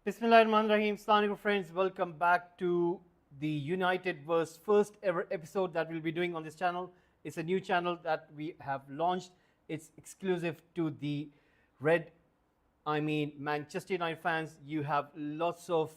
Bismillahirrahmanirrahim. Assalamu alaikum friends. Welcome back to the United Verse first ever episode that we'll be doing on this channel. It's a new channel that we have launched. It's exclusive to the Manchester United fans. You have lots of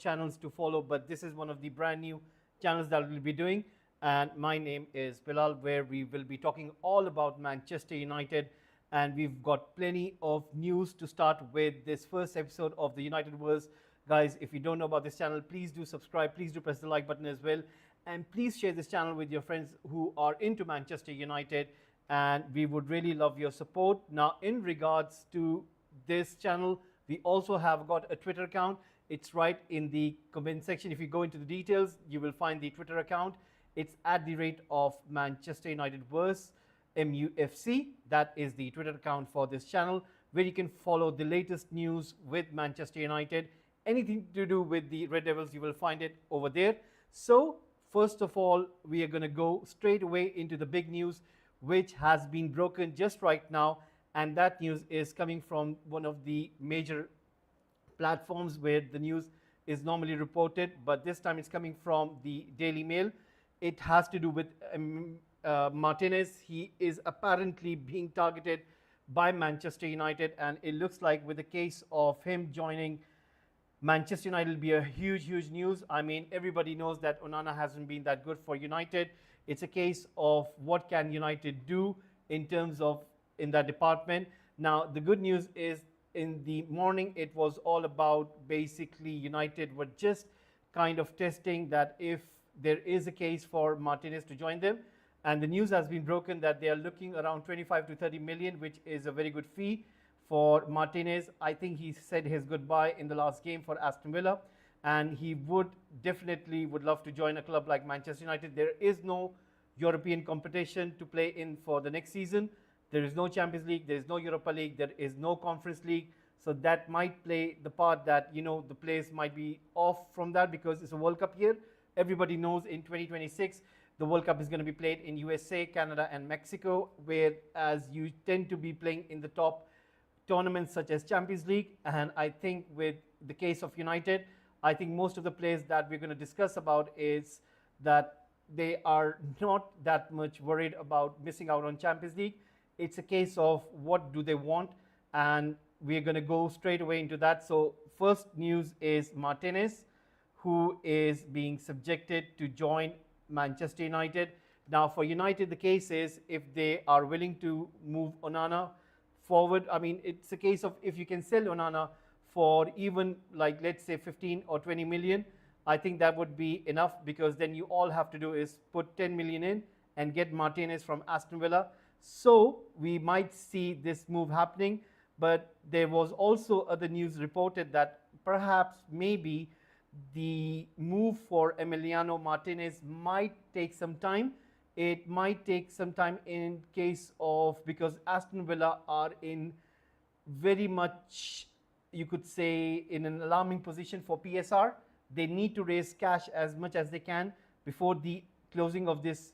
channels to follow, but this is one of the brand new channels that we'll be doing. And my name is Bilal, where we will be talking all about Manchester United. And we've got plenty of news to start with this first episode of the United Verse. Guys, if you don't know about this channel, please do subscribe. Please do press the like button as well. And please share this channel with your friends who are into Manchester United. And we would really love your support. Now, in regards to this channel, we also have got a Twitter account. It's right in the comment section. If you go into the details, you will find the Twitter account. It's at the rate of Manchester United Verse. MUFC, that is the Twitter account for this channel, where you can follow the latest news with Manchester United. Anything to do with the Red Devils, you will find it over there. So first of all, we are going to go straight away into the big news, which has been broken just right now, and that news is coming from one of the major platforms where the news is normally reported, but this time it's coming from the Daily Mail. It has to do with Martinez. He is apparently being targeted by Manchester United, and it looks like with the case of him joining Manchester United will be a huge news. I mean, everybody knows that Onana hasn't been that good for United. It's a case of what can United do in terms of in that department. Now, the good news is in the morning it was all about basically United were just kind of testing that if there is a case for Martinez to join them. And the news has been broken that they are looking around 25 to 30 million, which is a very good fee for Martinez. I think he said his goodbye in the last game for Aston Villa, and he would love to join a club like Manchester United. There is no European competition to play in for the next season. There is no Champions League, there is no Europa League, there is no Conference League. So that might play the part that, you know, the players might be off from that because it's a World Cup year. Everybody knows in 2026, the World Cup is going to be played in USA, Canada, and Mexico, whereas you tend to be playing in the top tournaments such as Champions League. And I think with the case of United, I think most of the players that we're going to discuss about is that they are not that much worried about missing out on Champions League. It's a case of what do they want, and we're going to go straight away into that. So first news is Martinez, who is being subjected to join Manchester United. Now for United, the case is if they are willing to move Onana forward. I mean, it's a case of if you can sell Onana for even like let's say 15 or 20 million, I think that would be enough, because then you all have to do is put 10 million in and get Martinez from Aston Villa. So we might see this move happening, but there was also other news reported that perhaps maybe the move for Emiliano Martinez might take some time. It might take some time in case of, because Aston Villa are in very much, you could say, in an alarming position for PSR. They need to raise cash as much as they can before the closing of this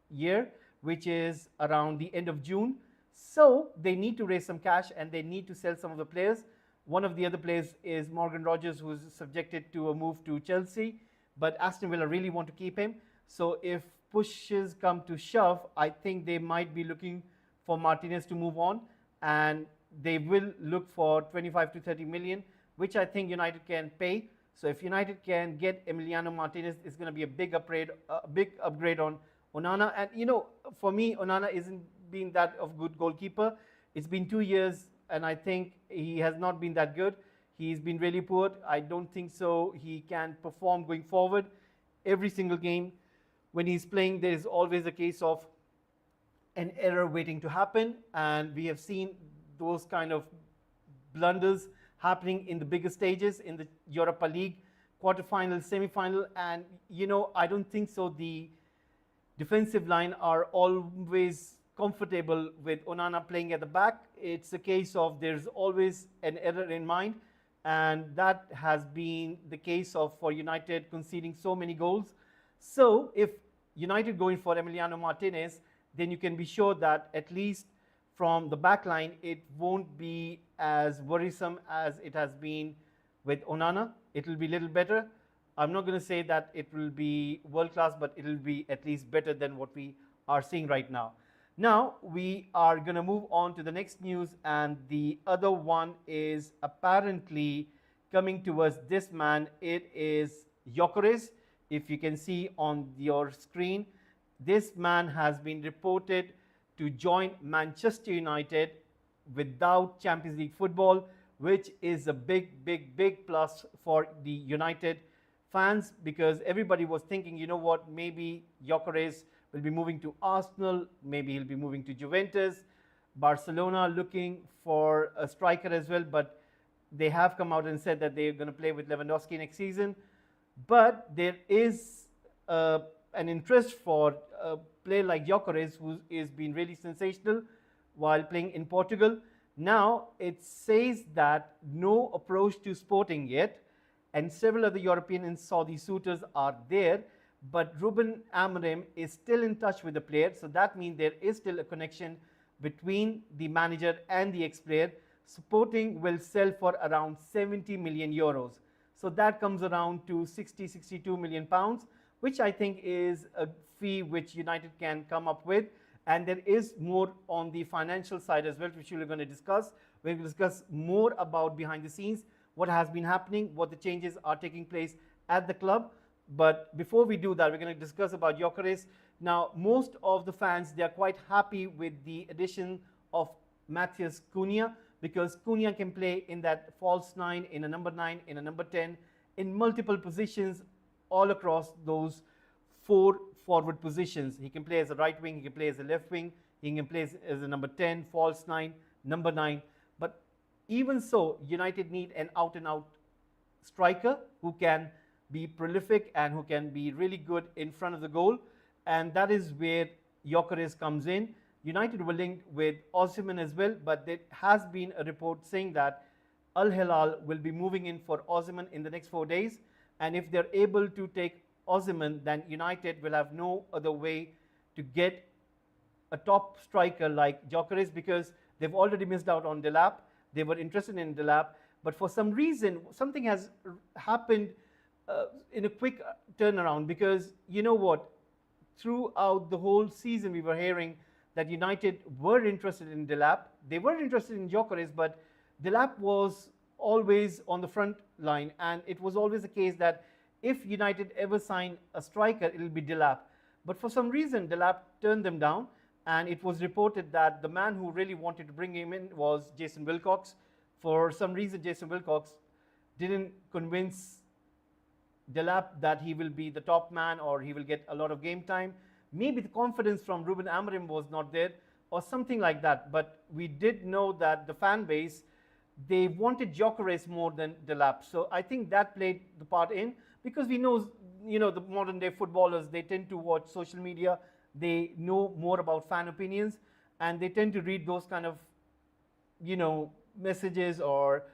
year, which is around the end of June. So they need to raise some cash and they need to sell some of the players. One of the other players is Morgan Rogers, who is subjected to a move to Chelsea, but Aston Villa really want to keep him. So if pushes come to shove, I think they might be looking for Martinez to move on, and they will look for 25 to 30 million, which I think United can pay. So if United can get Emiliano Martinez, it's going to be a big upgrade on Onana. And you know, for me, Onana isn't been that of good goalkeeper. It's been 2 years, and I think he has not been that good. He's been really poor. I don't think so he can perform going forward. Every single game when he's playing, there is always a case of an error waiting to happen, and we have seen those kind of blunders happening in the bigger stages in the Europa League, quarterfinal, semi-final. And you know, I don't think so the defensive line are always comfortable with Onana playing at the back. It's a case of there's always an error in mind, and that has been the case of for United conceding so many goals. So if United going for Emiliano Martinez, then you can be sure that at least from the back line, it won't be as worrisome as it has been with Onana. It will be a little better. I'm not going to say that it will be world class, but it will be at least better than what we are seeing right now. Now we are going to move on to the next news, and the other one is apparently coming towards this man. It is Gyökeres. If you can see on your screen, this man has been reported to join Manchester United without Champions League football, which is a big plus for the United fans, because everybody was thinking, you know what, maybe Gyökeres will be moving to Arsenal, maybe he'll be moving to Juventus, Barcelona looking for a striker as well, but they have come out and said that they're going to play with Lewandowski next season. But there is an interest for a player like Gyökeres, who is been really sensational while playing in Portugal. Now it says that no approach to Sporting yet, and several other European and Saudi suitors are there, but Rúben Amorim is still in touch with the player, so that means there is still a connection between the manager and the ex-player. Sporting will sell for around 70 million euros. So that comes around to 62 million pounds, which I think is a fee which United can come up with. And there is more on the financial side as well, which we're going to discuss. We're going to discuss more about behind the scenes, what has been happening, what the changes are taking place at the club. But before we do that, we're going to discuss about Gyökeres. Now, most of the fans, they are quite happy with the addition of Matheus Cunha, because Cunha can play in that false 9, in a number 9, in a number 10, in multiple positions all across those 4 forward positions. He can play as a right wing, he can play as a left wing, he can play as a number 10, false 9, number 9. But even so, United need an out-and-out striker who can be prolific and who can be really good in front of the goal. And that is where Gyökeres comes in. United were linked with Osimhen as well, but there has been a report saying that Al Hilal will be moving in for Osimhen in the next 4 days. And if they're able to take Osimhen, then United will have no other way to get a top striker like Gyökeres, because they've already missed out on Delap. They were interested in Delap, but for some reason, something has happened in a quick turnaround, because you know what? Throughout the whole season, we were hearing that United were interested in Delap. They were interested in Gyökeres, but Delap was always on the front line, and it was always the case that if United ever sign a striker, it will be Delap. But for some reason, Delap turned them down, and it was reported that the man who really wanted to bring him in was Jason Wilcox. For some reason, Jason Wilcox didn't convince Delap that he will be the top man or he will get a lot of game time. Maybe the confidence from Rúben Amorim was not there or something like that. But we did know that the fan base, they wanted Gyökeres more than Delap. So I think that played the part in, because we know, the modern day footballers, they tend to watch social media. They know more about fan opinions, and they tend to read those kind of, messages, or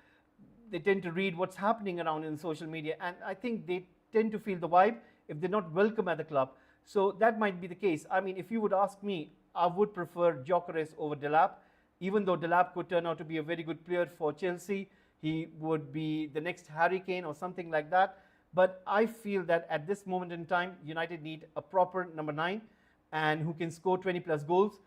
they tend to read what's happening around in social media. And I think they tend to feel the vibe if they're not welcome at the club. So that might be the case. I mean, if you would ask me, I would prefer Gyökeres over Delap, even though Delap could turn out to be a very good player for Chelsea. He would be the next Harry Kane or something like that. But I feel that at this moment in time, United need a proper number 9 and who can score 20 plus goals.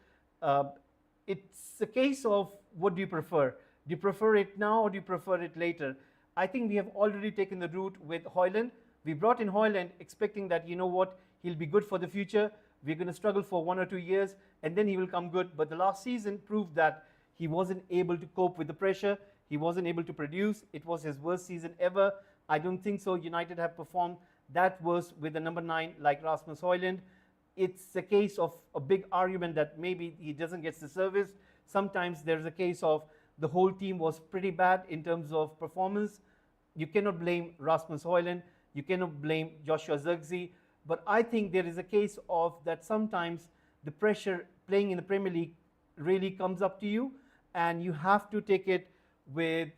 It's a case of, what do you prefer? Do you prefer it now or do you prefer it later? I think we have already taken the route with Højlund. We brought in Højlund expecting that, he'll be good for the future. We're going to struggle for 1 or 2 years and then he will come good. But the last season proved that he wasn't able to cope with the pressure. He wasn't able to produce. It was his worst season ever. I don't think so United have performed that worse with the number 9 like Rasmus Højlund. It's a case of a big argument that maybe he doesn't get the service. Sometimes there's a case of the whole team was pretty bad in terms of performance. You cannot blame Rasmus Højlund. You cannot blame Joshua Zirkzee. But I think there is a case of that sometimes the pressure playing in the Premier League really comes up to you, and you have to take it with,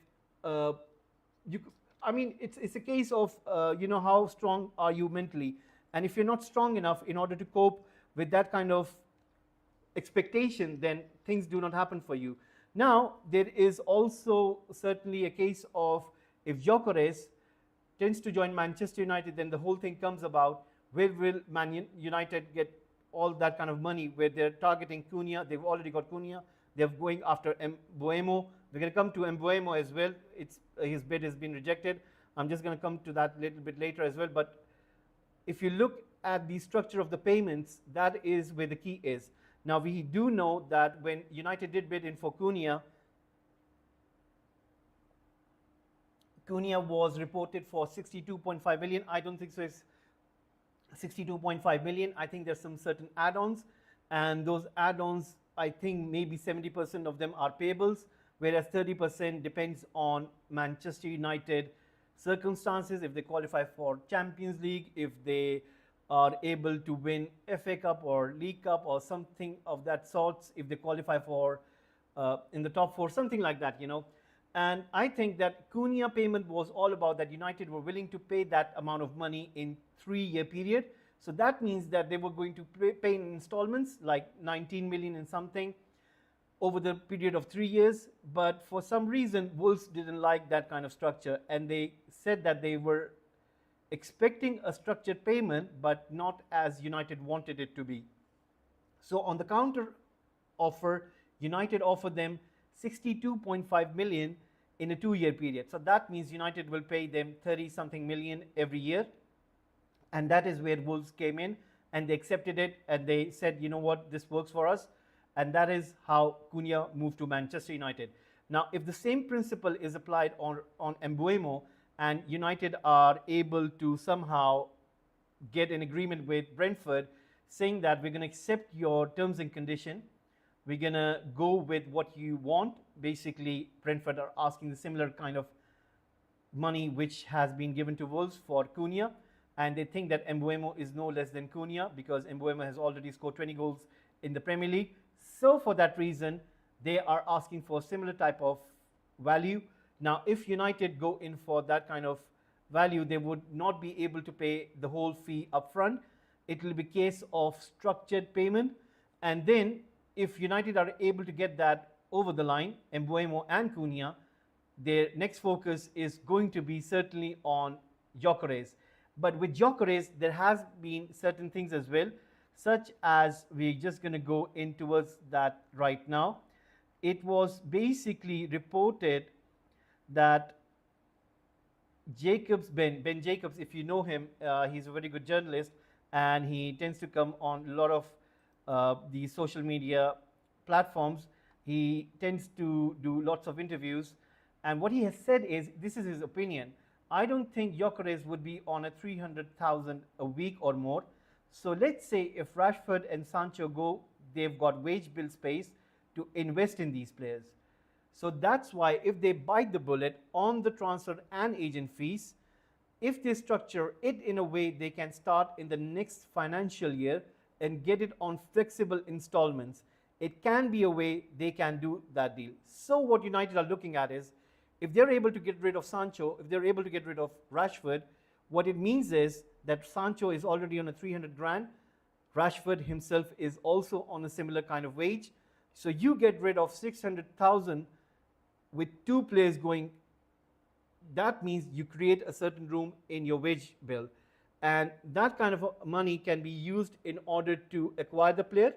it's a case of, how strong are you mentally? And if you're not strong enough in order to cope with that kind of expectation, then things do not happen for you. Now, there is also certainly a case of if Gyökeres tends to join Manchester United, then the whole thing comes about. Where will United get all that kind of money? Where they're targeting Cunha, they've already got Cunha. They're going after Mbuemo. We're going to come to Mbuemo as well. His bid has been rejected. I'm just going to come to that a little bit later as well. But if you look at the structure of the payments, that is where the key is. Now, we do know that when United did bid in for Cunha, Cunha was reported for 62.5 million. I don't think so. It's 62.5 million. I think there's some certain add-ons, and those add-ons, I think maybe 70% of them are payables, whereas 30% depends on Manchester United circumstances, if they qualify for Champions League, if they are able to win FA Cup or League Cup or something of that sort, if they qualify for in the top 4, something like that, you know. And I think that Cunha payment was all about that United were willing to pay that amount of money in 3-year period. So that means that they were going to pay in installments, like 19 million and something, over the period of 3 years. But for some reason, Wolves didn't like that kind of structure, and they said that they were expecting a structured payment, but not as United wanted it to be. So on the counter offer, United offered them 62.5 million in a 2-year period. So that means United will pay them 30-something million every year. And that is where Wolves came in, and they accepted it, and they said, you know what, this works for us. And that is how Cunha moved to Manchester United. Now, if the same principle is applied on Mbuemo, and United are able to somehow get an agreement with Brentford, saying that we're going to accept your terms and condition, we're going to go with what you want. Basically, Brentford are asking the similar kind of money which has been given to Wolves for Cunha, and they think that Mbuemo is no less than Cunha, because Mbuemo has already scored 20 goals in the Premier League. So for that reason, they are asking for a similar type of value. Now, if United go in for that kind of value, they would not be able to pay the whole fee upfront. It will be a case of structured payment, and then if United are able to get that over the line, Mbuemo and Cunha, their next focus is going to be certainly on Gyökeres. But with Gyökeres, there has been certain things as well, such as we're just going to go in towards that right now. It was basically reported that Ben Jacobs, if you know him, he's a very good journalist, and he tends to come on a lot of the social media platforms. He tends to do lots of interviews, and what he has said is, this is his opinion, I don't think Gyökeres would be on a 300,000 a week or more. So let's say if Rashford and Sancho go, they've got wage bill space to invest in these players. So that's why if they bite the bullet on the transfer and agent fees, if they structure it in a way they can start in the next financial year and get it on flexible installments, it can be a way they can do that deal. So what United are looking at is, if they're able to get rid of Sancho, if they're able to get rid of Rashford, what it means is that Sancho is already on a 300 grand. Rashford himself is also on a similar kind of wage. So you get rid of 600,000 with 2 players going. That means you create a certain room in your wage bill. And that kind of money can be used in order to acquire the player.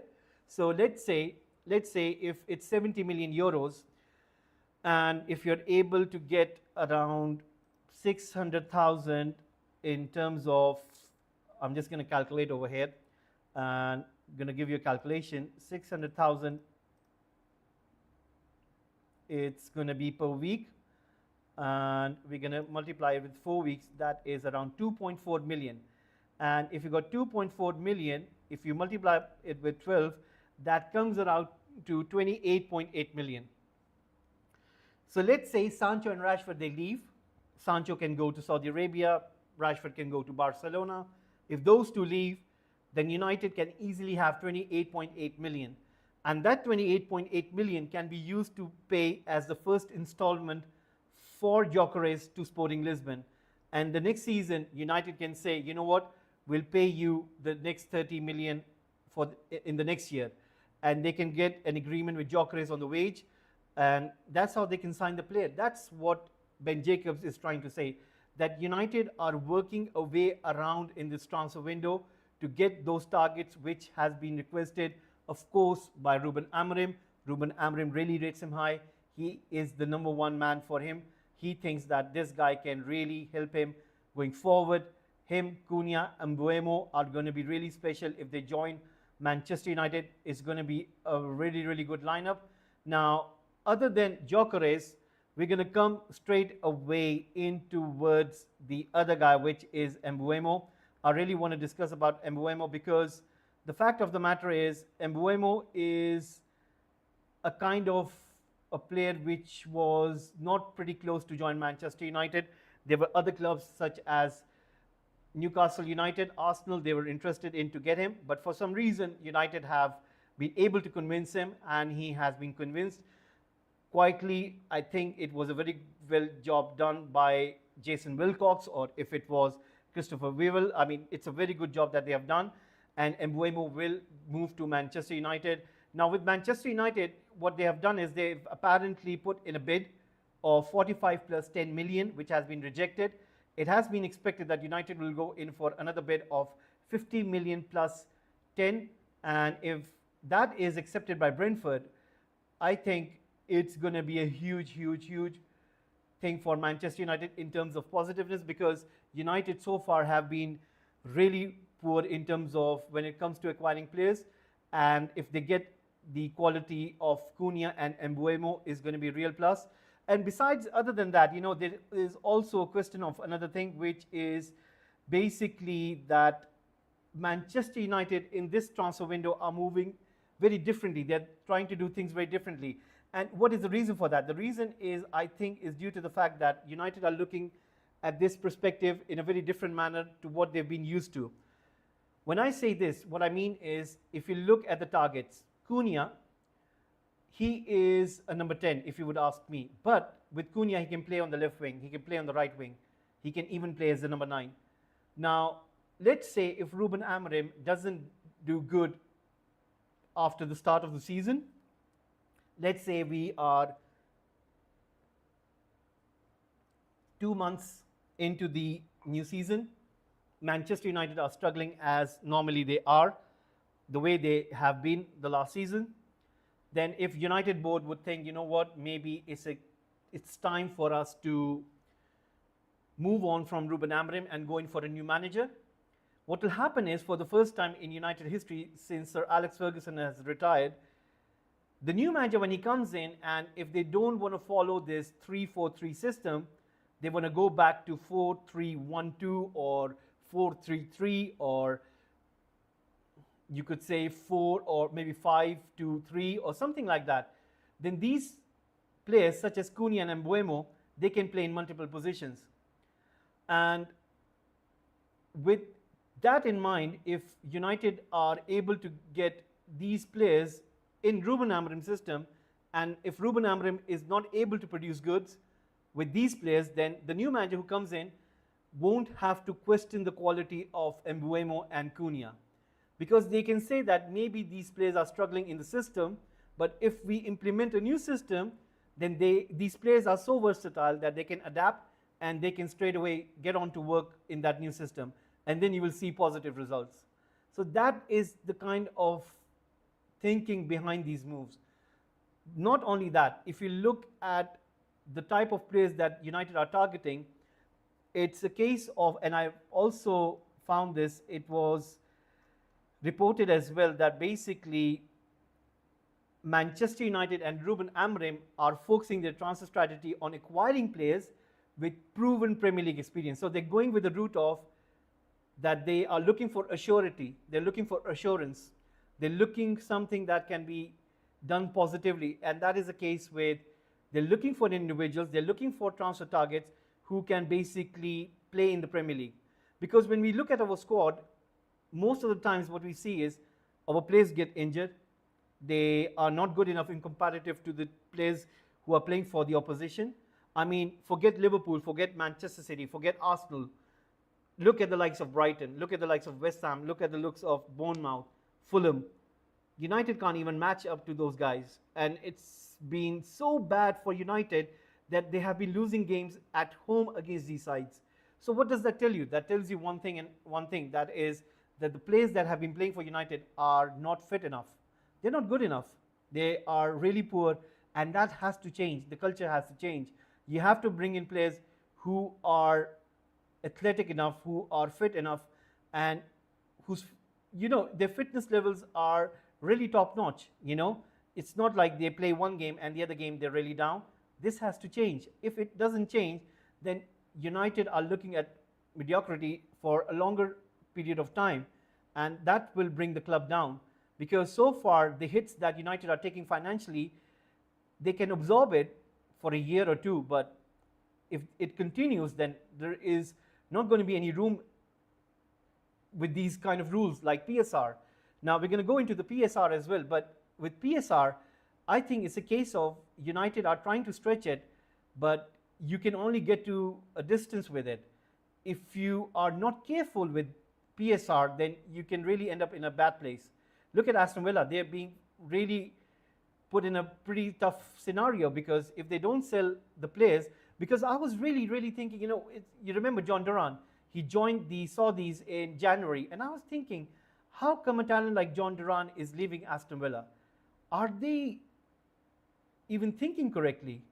So let's say if it's 70 million euros, and if you're able to get around 600,000 in terms of, I'm just going to calculate over here, and I'm going to give you a calculation. 600,000, it's going to be per week, and we're going to multiply it with 4 weeks. That is around 2.4 million. And if you got 2.4 million, if you multiply it with 12, that comes around to 28.8 million. So let's say Sancho and Rashford, they leave. Sancho can go to Saudi Arabia, Rashford can go to Barcelona. If those two leave, then United can easily have 28.8 million. And that 28.8 million can be used to pay as the first installment for Gyökeres to Sporting Lisbon. And the next season, United can say, you know what, we'll pay you the next 30 million in the next year. And they can get an agreement with Gyökeres on the wage. And that's how they can sign the player. That's what Ben Jacobs is trying to say, that United are working a way around in this transfer window to get those targets which has been requested, of course, by Rúben Amorim. Rúben Amorim really rates him high. He is the number one man for him. He thinks that this guy can really help him going forward. Him, Cunha, and Mbuemo are going to be really special if they join Manchester United. It's going to be a really, really good lineup. Now, other than Gyökeres, we're going to come straight away in towards the other guy, which is Mbuemo. I really want to discuss about Mbuemo because the fact of the matter is Mbuemo is a kind of a player which was not pretty close to join Manchester United. There were other clubs such as Newcastle United, Arsenal, they were interested in to get him, but for some reason United have been able to convince him and he has been convinced. Quietly, I think it was a very well job done by Jason Wilcox, or if it was Christopher Weevil. I mean, it's a very good job that they have done, and Mbuemo will move to Manchester United. Now with Manchester United, what they have done is they've apparently put in a bid of 45 plus 10 million, which has been rejected. It has been expected that United will go in for another bid of 50 million plus 10, and if that is accepted by Brentford, I think it's going to be a huge, huge, huge thing for Manchester United in terms of positiveness, because United so far have been really poor in terms of when it comes to acquiring players, and if they get the quality of Cunha and Mbuemo is going to be a real plus. And besides, other than that, you know, there is also a question of another thing, which is basically that Manchester United in this transfer window are moving very differently. They're trying to do things very differently. And what is the reason for that? The reason is, I think, is due to the fact that United are looking at this perspective in a very different manner to what they've been used to. When I say this, what I mean is, if you look at the targets, Cunha, he is a number 10, if you would ask me. But with Cunha, he can play on the left wing. He can play on the right wing. He can even play as the number 9. Now, let's say if Rúben Amorim doesn't do good after the start of the season, let's say we are 2 months into the new season, Manchester United are struggling as normally they are, the way they have been the last season. Then if United board would think, you know what, maybe it's time for us to move on from Rúben Amorim and go in for a new manager, what will happen is, for the first time in United history since Sir Alex Ferguson has retired, the new manager, when he comes in, and if they don't want to follow this 3-4-3 system, they want to go back to 4-3-1-2 or 4-3-3, or you could say 4 or maybe 5-2-3 or something like that, then these players such as Cunha and Mbuemo, they can play in multiple positions. And with that in mind, if United are able to get these players in Rúben Amorim's system, and if Rúben Amorim is not able to produce goods with these players, then the new manager who comes in won't have to question the quality of Mbuemo and Cunha, because they can say that maybe these players are struggling in the system, but if we implement a new system, then these players are so versatile that they can adapt and they can straight away get on to work in that new system, and then you will see positive results. So that is the kind of thinking behind these moves. Not only that, if you look at the type of players that United are targeting, it's a case of, and I've also found this, it was reported as well, that basically Manchester United and Rúben Amorim are focusing their transfer strategy on acquiring players with proven Premier League experience. So they're going with the route of that they are looking for assurity, they're looking for assurance, they're looking something that can be done positively, and that is the case with, they're looking for individuals, they're looking for transfer targets who can basically play in the Premier League. Because when we look at our squad, most of the times what we see is our players get injured, they are not good enough in comparative to the players who are playing for the opposition. I mean, forget Liverpool, forget Manchester City, forget Arsenal. Look at the likes of Brighton, look at the likes of West Ham, look at the looks of Bournemouth, Fulham. United can't even match up to those guys. And it's been so bad for United that they have been losing games at home against these sides. So what does that tell you? That tells you one thing, and one thing, that is that the players that have been playing for United are not fit enough. They're not good enough. They are really poor, and that has to change. The culture has to change. You have to bring in players who are athletic enough, who are fit enough, and whose, their fitness levels are really top notch. It's not like they play one game and the other game they're really down. This has to change. If it doesn't change, then United are looking at mediocrity for a longer period of time, and that will bring the club down, because so far the hits that United are taking financially, they can absorb it for a year or two, but if it continues, then there is not going to be any room with these kind of rules like PSR. Now we're going to go into the PSR as well, but with PSR, I think it's a case of United are trying to stretch it, but you can only get to a distance with it. If you are not careful with PSR, then you can really end up in a bad place. Look at Aston Villa. They're being really put in a pretty tough scenario, because if they don't sell the players, because I was really thinking, you remember John Duran, he joined the Saudis in January, and I was thinking, how come a talent like John Duran is leaving Aston Villa? Are they even thinking correctly?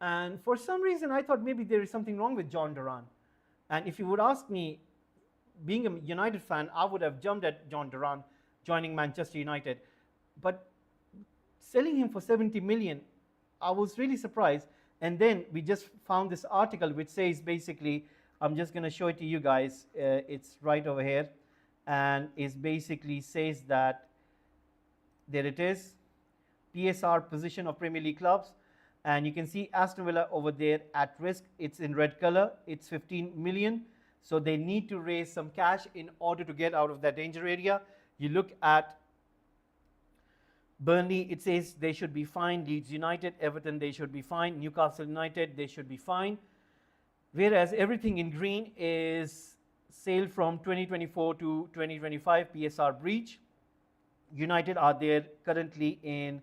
And for some reason, I thought maybe there is something wrong with John Duran. And if you would ask me, being a United fan, I would have jumped at John Duran joining Manchester United. But selling him for 70 million, I was really surprised. And then we just found this article which says basically, I'm just going to show it to you guys. It's right over here. And it basically says that, there it is, PSR position of Premier League clubs. And you can see Aston Villa over there at risk. It's in red color. It's 15 million. So they need to raise some cash in order to get out of that danger area. You look at Burnley, it says they should be fine. Leeds United, Everton, they should be fine. Newcastle United, they should be fine. Whereas everything in green is sale from 2024 to 2025 PSR breach. United are there currently in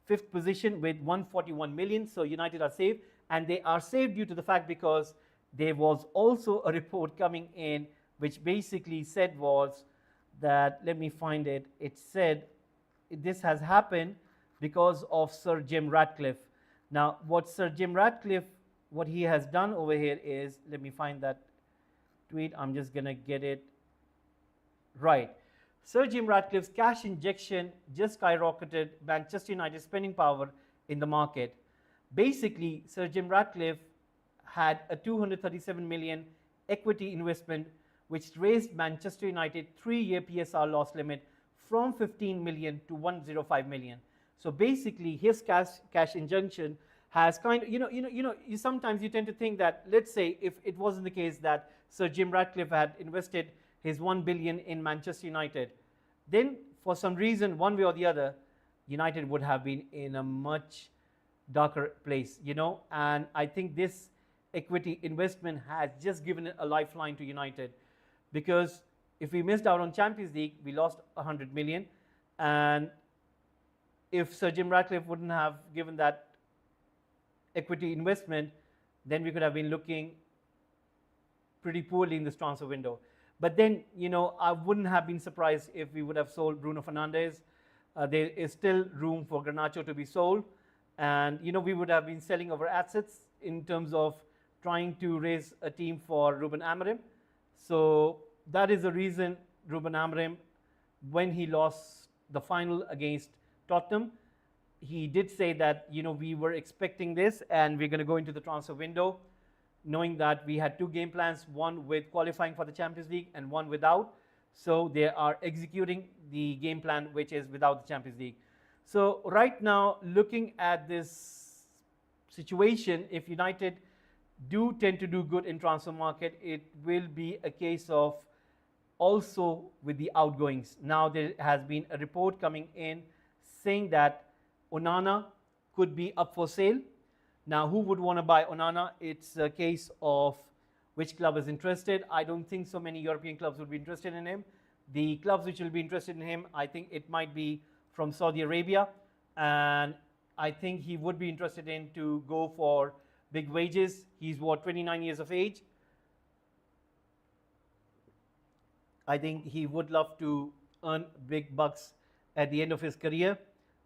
5th position with 141 million. So United are safe, and they are safe due to the fact because there was also a report coming in which basically said was that, let me find it, it said this has happened because of Sir Jim Ratcliffe. Now what Sir Jim Ratcliffe, what he has done over here is, let me find that tweet, I'm just going to get it right. Sir Jim Ratcliffe's cash injection just skyrocketed Manchester United's spending power in the market. Basically, Sir Jim Ratcliffe had a 237 million equity investment which raised Manchester United 3-year PSR loss limit from 15 million to 105 million. So basically, his cash injection has kind of, you sometimes you tend to think that, let's say, if it wasn't the case that Sir Jim Ratcliffe had invested his 1 billion in Manchester United, then for some reason, one way or the other, United would have been in a much darker place, and I think this equity investment has just given a lifeline to United, because if we missed out on Champions League, we lost 100 million, and if Sir Jim Ratcliffe wouldn't have given that equity investment, then we could have been looking pretty poorly in this transfer window. But then, I wouldn't have been surprised if we would have sold Bruno Fernandes. There is still room for Garnacho to be sold, and we would have been selling our assets in terms of trying to raise a team for Rúben Amorim. So that is the reason Rúben Amorim, when he lost the final against Tottenham, he did say that we were expecting this, and we're going to go into the transfer window knowing that we had 2 game plans, one with qualifying for the Champions League and one without. So they are executing the game plan which is without the Champions League. So right now, looking at this situation, if United do tend to do good in transfer market, it will be a case of also with the outgoings. Now there has been a report coming in saying that Onana could be up for sale. Now, who would want to buy Onana? It's a case of which club is interested. I don't think so many European clubs would be interested in him. The clubs which will be interested in him, I think it might be from Saudi Arabia, and I think he would be interested in to go for big wages. He's what, 29 years of age. I think he would love to earn big bucks at the end of his career,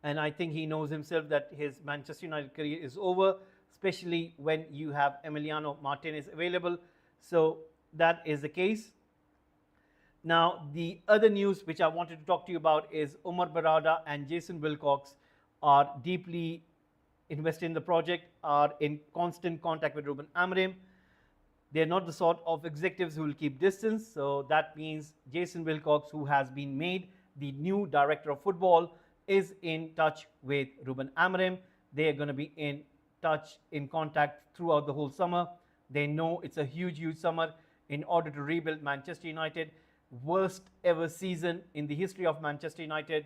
and I think he knows himself that his Manchester United career is over, especially when you have Emiliano Martinez available. So that is the case. Now, the other news which I wanted to talk to you about is Omar Barada and Jason Wilcox are deeply invested in the project, are in constant contact with Rúben Amorim. They're not the sort of executives who will keep distance. So that means Jason Wilcox, who has been made the new director of football, is in touch with Rúben Amorim. They're going to be in touch, in contact throughout the whole summer. They know it's a huge, huge summer in order to rebuild Manchester United. Worst ever season in the history of Manchester United,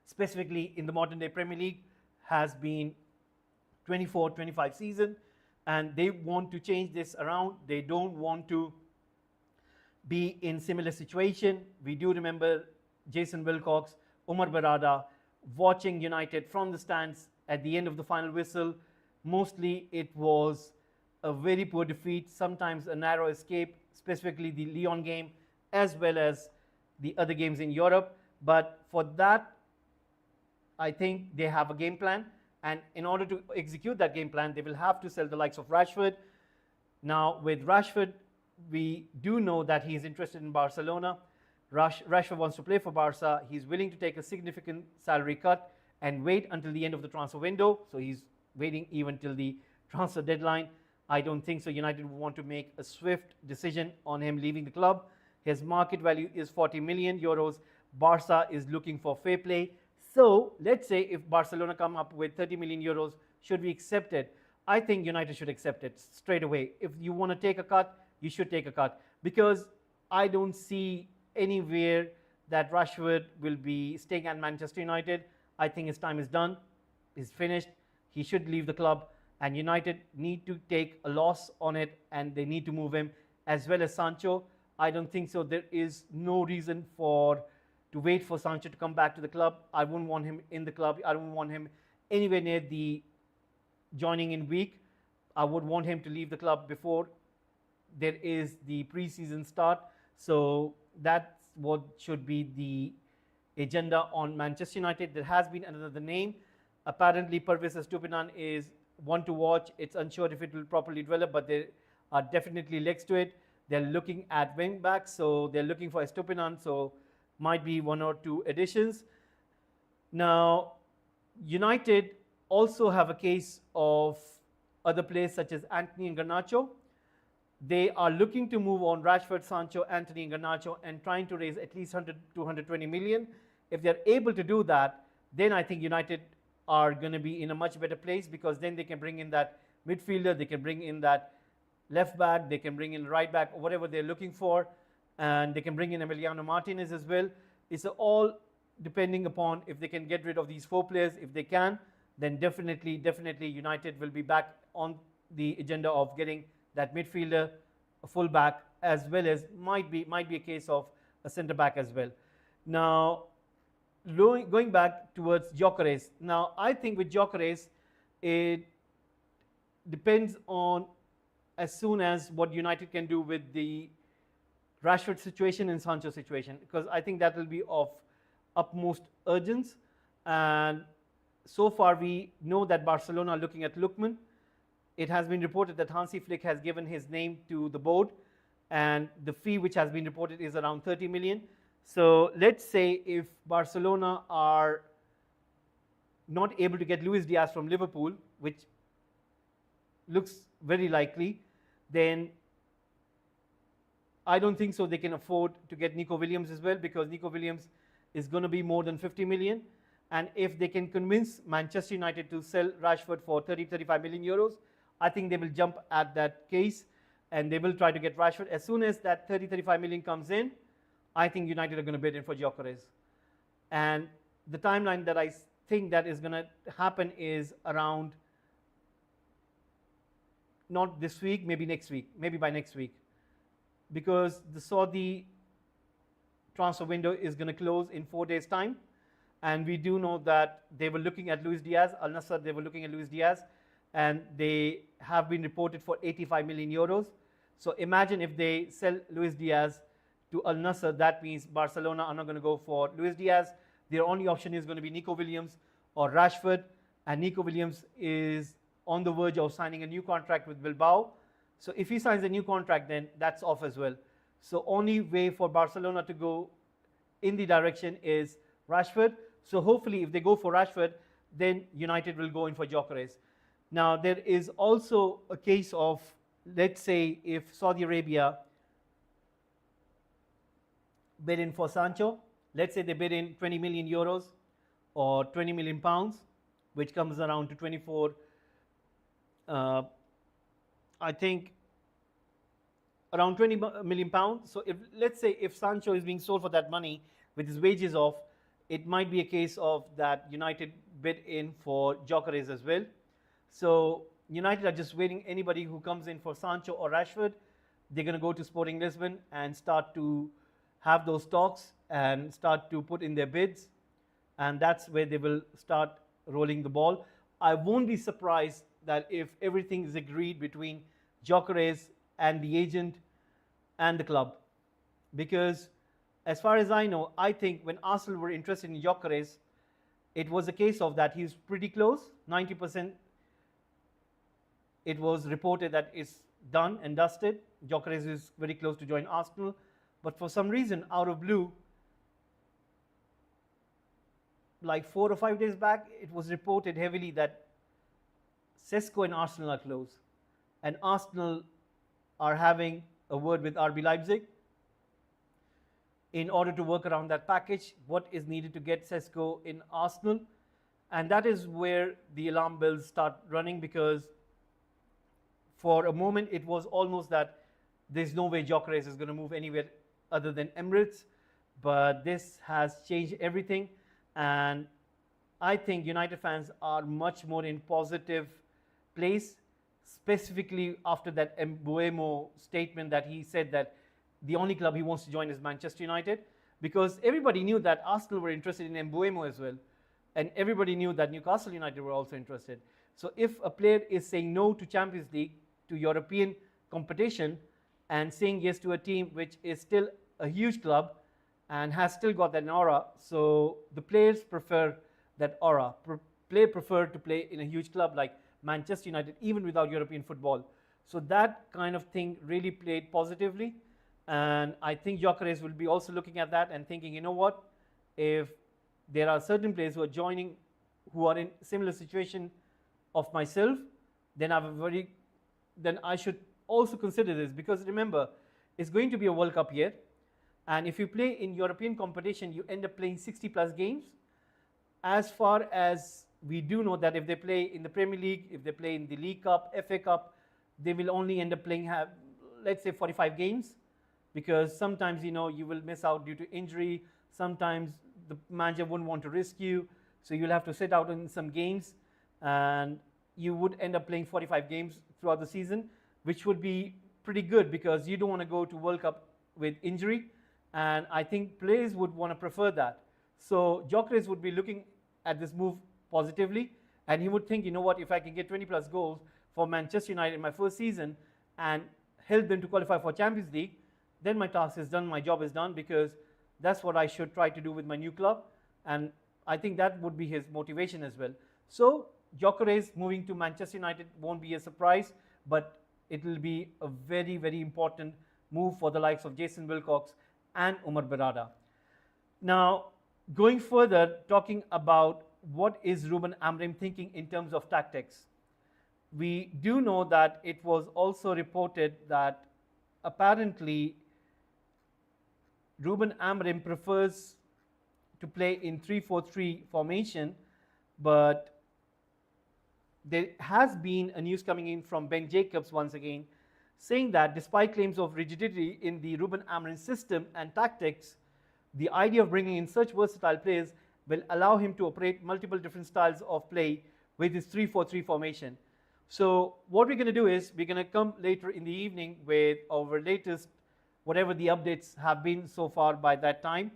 specifically in the modern day Premier League, has been 24-25 season, and they want to change this around. They don't want to be in similar situation. We do remember Jason Wilcox, Omar Barada watching United from the stands at the end of the final whistle. Mostly it was a very poor defeat, sometimes a narrow escape, specifically the Lyon game, as well as the other games in Europe. But for that, I think they have a game plan. And in order to execute that game plan, they will have to sell the likes of Rashford. Now, with Rashford, we do know that he is interested in Barcelona. Rashford wants to play for Barca. He's willing to take a significant salary cut and wait until the end of the transfer window. So he's waiting even till the transfer deadline. I don't think so United will want to make a swift decision on him leaving the club. His market value is 40 million euros. Barca is looking for fair play. So let's say if Barcelona come up with 30 million euros, should we accept it? I think United should accept it straight away. If you want to take a cut, you should take a cut, because I don't see anywhere that Rashford will be staying at Manchester United. I think his time is done. He's finished. He should leave the club, and United need to take a loss on it, and they need to move him, as well as Sancho. I don't think so. There is no reason to wait for Sancho to come back to the club. I wouldn't want him in the club. I don't want him anywhere near the joining in week. I would want him to leave the club before there is the preseason start. So that's what should be the agenda on Manchester United. There has been another name. Apparently, Pervis Estupiñán is one to watch. It's unsure if it will properly develop, but there are definitely legs to it. They're looking at wing backs, so they're looking for Estupiñán, so might be one or two additions. Now, United also have a case of other players such as Antony and Garnacho. They are looking to move on Rashford, Sancho, Antony and Garnacho, and trying to raise at least 100 to 120 million. If they're able to do that, then I think United are going to be in a much better place, because then they can bring in that midfielder, they can bring in that left back, they can bring in right back, or whatever they're looking for, and they can bring in Emiliano Martinez as well. It's all depending upon if they can get rid of these four players. If they can, then definitely United will be back on the agenda of getting that midfielder, a full back, as well as might be a case of a centre back as well. Now, going back towards Gyökeres. Now, I think with Gyökeres, it depends on as soon as what United can do with the Rashford situation and Sancho situation, because I think that will be of utmost urgency. And so far, we know that Barcelona are looking at Lookman. It has been reported that Hansi Flick has given his name to the board, and the fee which has been reported is around 30 million. So let's say if Barcelona are not able to get Luis Diaz from Liverpool, which looks very likely, then I don't think so they can afford to get Nico Williams as well, because Nico Williams is going to be more than 50 million. And if they can convince Manchester United to sell Rashford for 30-35 million euros, I think they will jump at that case and they will try to get Rashford. As soon as that 30-35 million comes in, I think United are going to bid in for Gyökeres. And the timeline that I think that is going to happen is around, not this week, maybe next week, maybe by next week. Because the Saudi transfer window is going to close in 4 days' time. And we do know that they were looking at Luis Diaz, Al Nassr, they were looking at Luis Diaz. and they have been reported for 85 million euros. So imagine if they sell Luis Diaz to Al Nassr, that means Barcelona are not going to go for Luis Diaz. Their only option is going to be Nico Williams or Rashford, and Nico Williams is on the verge of signing a new contract with Bilbao. So if he signs a new contract, then that's off as well. So only way for Barcelona to go in the direction is Rashford. So hopefully if they go for Rashford, then United will go in for Gyökeres. Now there is also a case of, let's say if Saudi Arabia bid in for Sancho, let's say they bid in 20 million euros or 20 million pounds, which comes around to 24, I think around 20 million pounds. So if, let's say if Sancho is being sold for that money with his wages off, it might be a case of that United bid in for Gyökeres as well. So United are just waiting anybody who comes in for Sancho or Rashford. They're going to go to Sporting Lisbon and start to have those talks and start to put in their bids, and that's where they will start rolling the ball. I won't be surprised that if everything is agreed between Gyökeres and the agent and the club, because as far as I know, I think when Arsenal were interested in Gyökeres, it was a case of that he's pretty close, 90%. It was reported that it's done and dusted. Gyökeres is very close to join Arsenal, but for some reason, out of blue, like 4 or 5 days back, it was reported heavily that Sesko and Arsenal are close, and Arsenal are having a word with RB Leipzig in order to work around that package, what is needed to get Sesko in Arsenal. And that is where the alarm bells start running, because for a moment it was almost that there's no way Gyökeres is going to move anywhere other than Emirates, but this has changed everything. And I think United fans are much more in positive place, specifically after that Mbuemo statement that he said that the only club he wants to join is Manchester United, because everybody knew that Arsenal were interested in Mbuemo as well, and everybody knew that Newcastle United were also interested. So if a player is saying no to Champions League, to European competition, and saying yes to a team which is still a huge club and has still got that aura, so the players prefer that aura. Players prefer to play in a huge club like Manchester United, even without European football. So that kind of thing really played positively, and I think Gyökeres will be also looking at that and thinking, you know what, if there are certain players who are joining, who are in similar situation of myself, then I should also consider this, because remember, it's going to be a World Cup year, and if you play in European competition, you end up playing 60 plus games. As far as we do know that if they play in the Premier League, if they play in the League Cup, FA Cup, they will only end up playing, let's say 45 games, because sometimes you will miss out due to injury, sometimes the manager wouldn't want to risk you, so you'll have to sit out in some games, and you would end up playing 45 games throughout the season, which would be pretty good, because you don't want to go to World Cup with injury, and I think players would want to prefer that. So Gyökeres would be looking at this move positively, and he would think, you know what, if I can get 20 plus goals for Manchester United in my first season and help them to qualify for Champions League, then my task is done, my job is done, because that's what I should try to do with my new club, and I think that would be his motivation as well. So Gyökeres moving to Manchester United won't be a surprise, but it will be a very, very important move for the likes of Jason Wilcox and Omar Berrada. Now, going further, talking about what is Rúben Amorim thinking in terms of tactics. We do know that it was also reported that apparently Rúben Amorim prefers to play in 3-4-3 formation, but there has been a news coming in from Ben Jacobs once again, saying that despite claims of rigidity in the Rúben Amorim system and tactics, the idea of bringing in such versatile players will allow him to operate multiple different styles of play with his 3-4-3 formation. So what we're going to do is we're going to come later in the evening with our latest, whatever the updates have been so far by that time,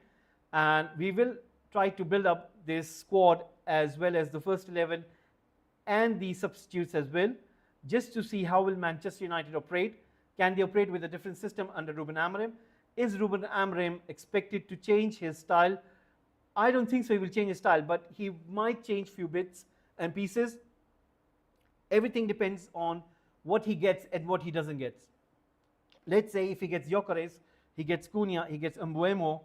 and we will try to build up this squad as well as the first 11 and the substitutes as well, just to see how will Manchester United operate. Can they operate with a different system under Rúben Amorim? Is Rúben Amorim expected to change his style? I don't think so he will change his style, but he might change few bits and pieces. Everything depends on what he gets and what he doesn't get. Let's say if he gets Gyökeres, he gets Cunha, he gets Mbuemo,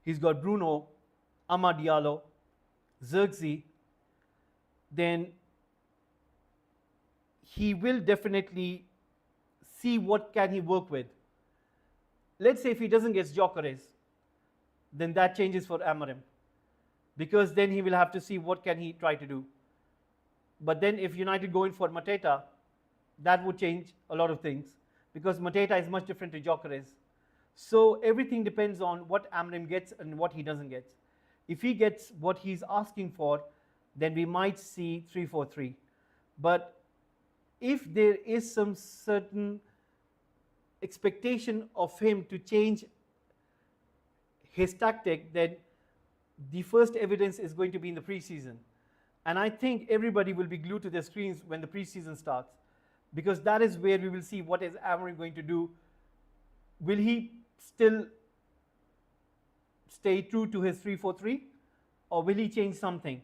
he's got Bruno, Amad Diallo, Zirkzee, then he will definitely see what can he work with. Let's say if he doesn't get Gyökeres, then that changes for Amorim, because then he will have to see what can he try to do. But then if United go in for Mateta, that would change a lot of things, because Mateta is much different to Gyökeres. So everything depends on what Amorim gets and what he doesn't get. If he gets what he's asking for, then we might see 3-4-3. But if there is some certain expectation of him to change his tactic, then the first evidence is going to be in the preseason. And I think everybody will be glued to their screens when the preseason starts, because that is where we will see what is Amorim going to do. Will he still stay true to his 3-4-3, or will he change something?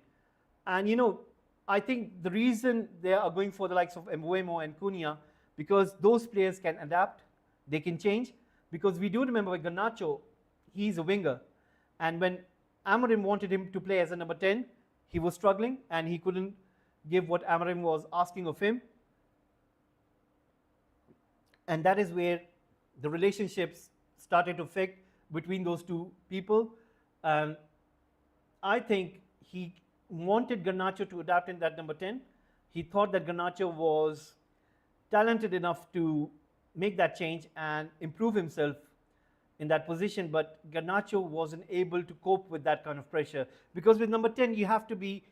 And you know, I think the reason they are going for the likes of Mbuemo and Cunha, because those players can adapt, they can change. Because we do remember with Garnacho, he's a winger, and when Amorim wanted him to play as a number 10, he was struggling and he couldn't give what Amorim was asking of him. And that is where the relationships started to affect between those two people. And I think he wanted Garnacho to adapt in that number 10. He thought that Garnacho was talented enough to make that change and improve himself in that position, but Garnacho wasn't able to cope with that kind of pressure. Because with number 10, you have to be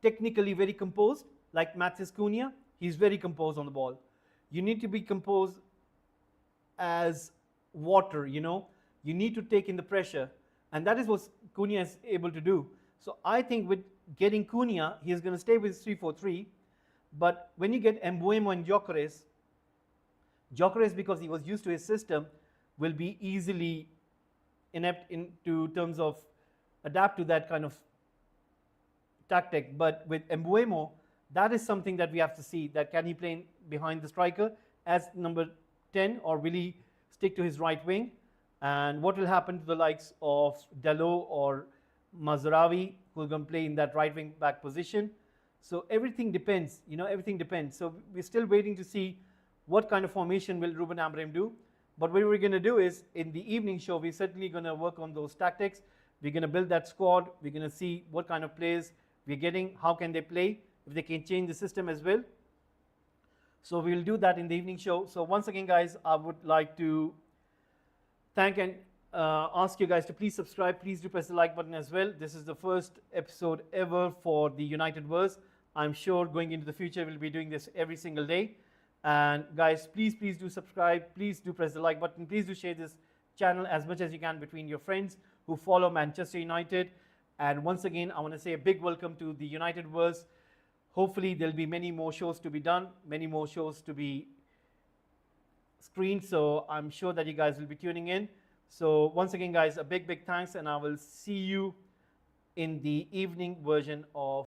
technically very composed, like Matheus Cunha. He's very composed on the ball. You need to be composed as water, you know. You need to take in the pressure, and that is what Cunha is able to do. So I think with getting Cunha, he is going to stay with 3-4-3, but when you get Mbuemo and Gyökeres, because he was used to his system, will be easily inept into terms of adapt to that kind of tactic. But with Mbuemo, that is something that we have to see, that can he play behind the striker as number 10, or will he stick to his right wing? And what will happen to the likes of Dalot or Mazraoui, who are going to play in that right wing back position? So everything depends, you know, everything depends. So we're still waiting to see what kind of formation will Rúben Amorim do. But what we're going to do is, in the evening show, we're certainly going to work on those tactics. We're going to build that squad. We're going to see what kind of players we're getting, how can they play, if they can change the system as well. So we'll do that in the evening show. So once again, guys, I would like to thank and ask you guys to please subscribe. Please do press the like button as well. This is the first episode ever for the United Verse. I'm sure going into the future, we'll be doing this every single day. And guys, please do subscribe. Please do press the like button. Please do share this channel as much as you can between your friends who follow Manchester United. And once again, I want to say a big welcome to the United Verse. Hopefully, there'll be many more shows to be done, many more shows to be screened. So I'm sure that you guys will be tuning in. So once again, guys, a big thanks, and I will see you in the evening version of